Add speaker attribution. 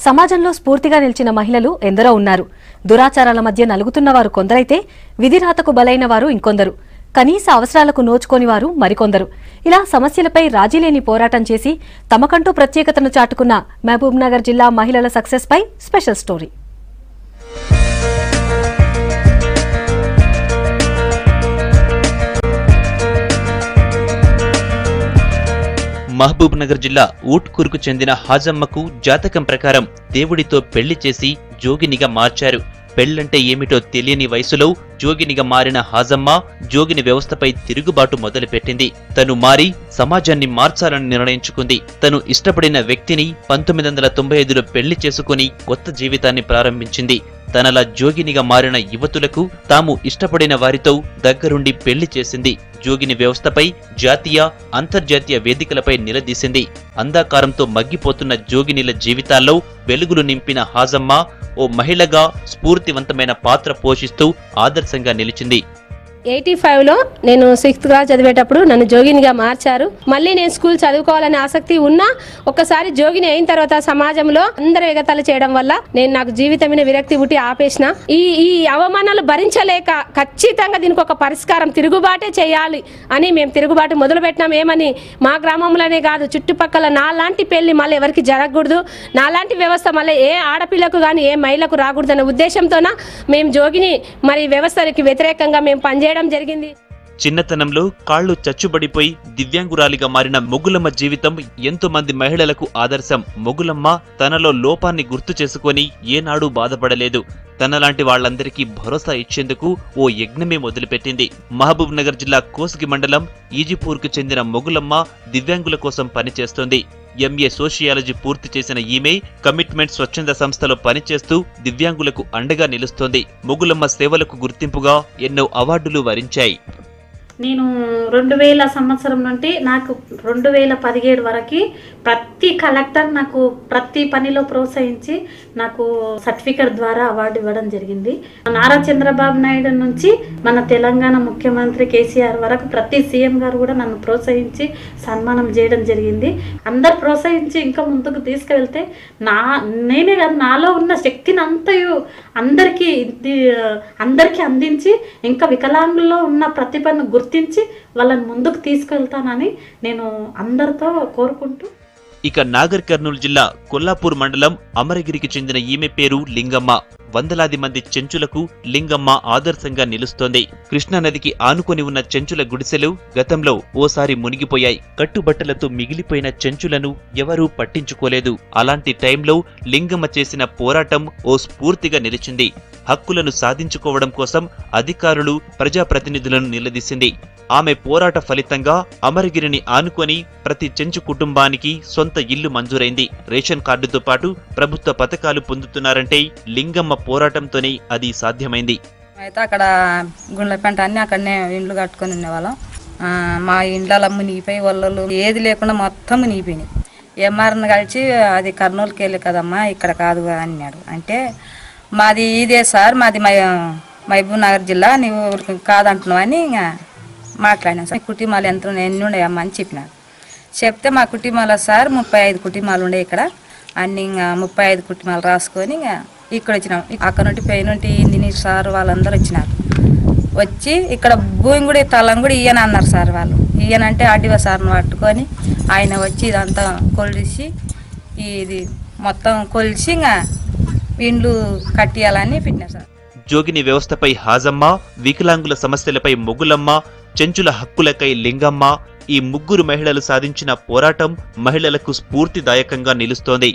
Speaker 1: సమాజంలో స్ఫూర్తిగా నిలిచిన మహిళలు ఎందరో ఉన్నారు. దురాచారాల మధ్య నలుగుతున్న వారు కొందరైతే విధిరాతకు బలైన వారు ఇంకొందరు. కనీస అవసరాలకు నోచుకోని వారు మరికొందరు. ఇలా సమస్యలపై రాజీలేని పోరాటం చేసి తమకంటూ ప్రత్యేకతను చాటుకున్న మహబూబ్ నగర్ జిల్లా మహిళల సక్సెస్ పై స్పెషల్ స్టోరీ.
Speaker 2: మహబూబ్ నగర్ జిల్లా ఊట్కూరుకు చెందిన హాజమ్మకు జాతకం ప్రకారం దేవుడితో పెళ్లి చేసి జోగినిగా మార్చారు. పెళ్లంటే ఏమిటో తెలియని వయసులో జోగినిగా మారిన హాజమ్మ జోగిని వ్యవస్థపై తిరుగుబాటు మొదలుపెట్టింది. తను మారి సమాజాన్ని మార్చాలని నిర్ణయించుకుంది. తను ఇష్టపడిన వ్యక్తిని 1995లో పెళ్లి చేసుకుని కొత్త జీవితాన్ని ప్రారంభించింది. తనలా జోగినిగా మారిన యువతులకు తాము ఇష్టపడిన వారితో దగ్గరుండి పెళ్లి చేసింది. జోగిని వ్యవస్థపై జాతీయ, అంతర్జాతీయ వేదికలపై నిలదీసింది. అంధకారంతో మగ్గిపోతున్న జోగినిల జీవితాల్లో వెలుగులు నింపిన హాజమ్మ ఓ మహిళగా స్ఫూర్తివంతమైన పాత్ర పోషిస్తూ ఆదర్శంగా నిలిచింది.
Speaker 3: 85లో నేను 6th క్లాస్ చదివేటప్పుడు నన్ను జోగినిగా మార్చారు. మళ్ళీ నేను స్కూల్ చదువుకోవాలనే ఆసక్తి ఉన్నా ఒక్కసారి జోగిని అయిన తర్వాత సమాజంలో అందరూ ఎగతాళి చేయడం వల్ల నాకు జీవితమైన విరక్తి పుట్టి ఆపేసిన. ఈ అవమానాలు భరించలేక ఖచ్చితంగా దీనికి ఒక పరిష్కారం, తిరుగుబాటే చేయాలి అని మేము తిరుగుబాటు మొదలుపెట్టినాం. ఏమని, మా గ్రామంలోనే కాదు చుట్టుపక్కల నాలాంటి పెళ్లి మళ్ళీ ఎవరికి జరగకూడదు, నాలాంటి వ్యవస్థ మళ్ళీ ఏ ఆడపిల్లకు కానీ ఏ మహిళకు రాకూడదు అనే ఉద్దేశంతోన మేము జోగిని వ్యవస్థకి వ్యతిరేకంగా మేము పనిచేయడం జరిగింది.
Speaker 2: చిన్నతనంలో కాళ్లు చచ్చుబడిపోయి దివ్యాంగురాలిగా మారిన మొగులమ్మ జీవితం ఎంతో మంది మహిళలకు ఆదర్శం. మొగులమ్మ తనలో లోపాన్ని గుర్తు చేసుకుని ఏనాడూ బాధపడలేదు. తనలాంటి వాళ్లందరికీ భరోసా ఇచ్చేందుకు ఓ యజ్ఞమే మొదలుపెట్టింది. మహబూబ్ నగర్ జిల్లా కోస్గి మండలం ఈజిపూర్కు చెందిన మొగులమ్మ దివ్యాంగుల కోసం పనిచేస్తోంది. MA సోషియాలజీ పూర్తి చేసిన ఈమె కమిట్మెంట్ స్వచ్ఛంద సంస్థలో పనిచేస్తూ దివ్యాంగులకు అండగా నిలుస్తోంది. మొగులమ్మ సేవలకు గుర్తింపుగా ఎన్నో అవార్డులు వరించాయి.
Speaker 4: నేను 2000 సంవత్సరం నుండి నాకు 2017 వరకు ప్రతి కలెక్టర్ నాకు ప్రతి పనిలో ప్రోత్సహించి నాకు సర్టిఫికెట్ ద్వారా అవార్డు ఇవ్వడం జరిగింది. నారా చంద్రబాబు నాయుడు నుంచి మన తెలంగాణ ముఖ్యమంత్రి కేసీఆర్ వరకు ప్రతి సీఎం గారు కూడా నన్ను ప్రోత్సహించి సన్మానం చేయడం జరిగింది. అందరు ప్రోత్సహించి ఇంకా ముందుకు తీసుకువెళ్తే నేనే కాదు, నాలో ఉన్న శక్తిని అంతయు అందరికీ అందించి ఇంకా వికలాంగుల్లో ఉన్న ప్రతిభను గుర్తించి వాళ్ళని ముందుకు తీసుకెళ్తానని నేను అందరితో కోరుకుంటూ.
Speaker 2: ఇక నాగర్ కర్నూలు జిల్లా కొల్లాపూర్ మండలం అమరగిరికి చెందిన ఈమె పేరు లింగమ్మ. వందలాది మంది చెంచులకు లింగమ్మ ఆదర్శంగా నిలుస్తోంది. కృష్ణానదికి ఆనుకొని ఉన్న చెంచుల గుడిసెలు గతంలో ఓసారి మునిగిపోయాయి. కట్టుబట్టలతో మిగిలిపోయిన చెంచులను ఎవరూ పట్టించుకోలేదు. అలాంటి టైంలో లింగమ్మ చేసిన పోరాటం ఓ స్ఫూర్తిగా నిలిచింది. హక్కులను సాధించుకోవడం కోసం అధికారులు, ప్రజాప్రతినిధులను నిలదీసింది. ఆమె పోరాట ఫలితంగా అమరగిరిని ఆనుకొని ప్రతి చెంచు కుటుంబానికి సొంత ఇల్లు మంజూరైంది. రేషన్ కార్డుతో పాటు ప్రభుత్వ పథకాలు పొందుతున్నారంటే లింగమ్మ పోరాటంతోనే అది సాధ్యమైంది.
Speaker 5: అయితే అక్కడ గుండ్లపెంట అన్ని అక్కడనే ఇండ్లు కట్టుకొని ఉండేవాళ్ళం. మా ఇండ్ల మునిగిపోయి వాళ్ళు ఏది లేకుండా మొత్తం మునిగిపోయినాయి. ఎంఆర్ని కలిసి అది కర్నూలుకి వెళ్ళి కదమ్మా ఇక్కడ కాదు అన్నాడు. అంటే మాది ఇదే సార్, మాది మహబూబ్ నగర్ జిల్లా, నీవు కాదంటున్నావు అని ఇంకా మాట్లాడినాం సార్. కుటుంబాలు ఎంత ఎన్ని ఉన్నాయమ్మా అని చెప్పినాడు. చెప్తే మా కుటుంబాలు సార్ 35 కుటుంబాలు ఉండే ఇక్కడ అన్ని ఇంకా 35 కుటుంబాలు రాసుకొని ఇంకా ఇక్కడ వచ్చినాం. అక్కడ నుండి పై నుండి ఇందిని సార్ వాళ్ళందరూ వచ్చినారు. వచ్చి ఇక్కడ భూమి కూడా తలం కూడా ఇయ్యన అన్నారు సార్ వాళ్ళు. ఇయ్యనంటే ఆర్డీఓ సార్ని పట్టుకొని ఆయన వచ్చి ఇదంతా కొలిసి ఇది మొత్తం కొలిసి ఇంకా ఇండ్లు కట్టియాలని పెట్టినారు సార్.
Speaker 2: జోగిని వ్యవస్థపై హాజమ్మ, వికలాంగుల సమస్యలపై మొగులమ్మ, చెంచుల హక్కులకై లింగమ్మ, ఈ ముగ్గురు మహిళలు సాధించిన పోరాటం మహిళలకు స్ఫూర్తిదాయకంగా నిలుస్తోంది.